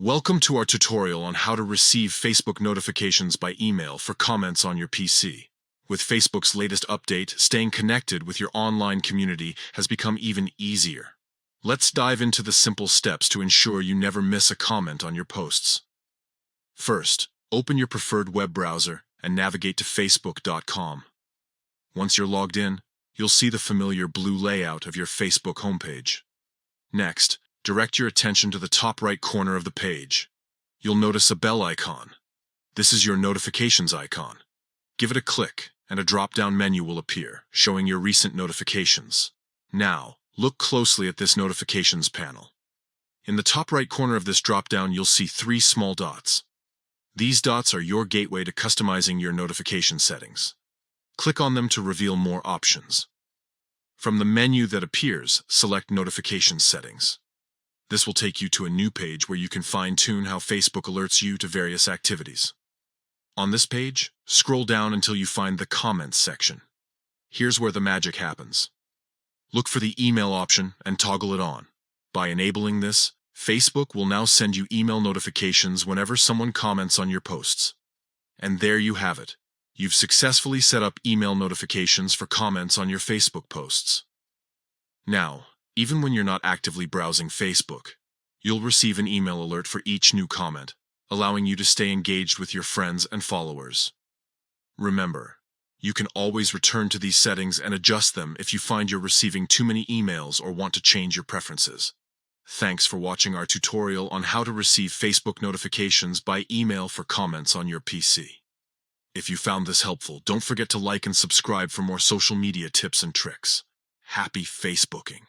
Welcome to our tutorial on how to receive Facebook notifications by email for comments on your PC. With Facebook's latest update, staying connected with your online community has become even easier. Let's dive into the simple steps to ensure you never miss a comment on your posts. First, open your preferred web browser and navigate to facebook.com. Once you're logged in, you'll see the familiar blue layout of your Facebook homepage. Next, direct your attention to the top right corner of the page. You'll notice a bell icon. This is your notifications icon. Give it a click, and a drop-down menu will appear, showing your recent notifications. Now, look closely at this notifications panel. In the top right corner of this drop-down, you'll see 3 small dots. These dots are your gateway to customizing your notification settings. Click on them to reveal more options. From the menu that appears, select Notification Settings. This will take you to a new page where you can fine-tune how Facebook alerts you to various activities. On this page, scroll down until you find the Comments section. Here's where the magic happens. Look for the email option and toggle it on. By enabling this, Facebook will now send you email notifications whenever someone comments on your posts. And there you have it. You've successfully set up email notifications for comments on your Facebook posts. Now, even when you're not actively browsing Facebook, you'll receive an email alert for each new comment, allowing you to stay engaged with your friends and followers. Remember, you can always return to these settings and adjust them if you find you're receiving too many emails or want to change your preferences. Thanks for watching our tutorial on how to receive Facebook notifications by email for comments on your PC. If you found this helpful, don't forget to like and subscribe for more social media tips and tricks. Happy Facebooking!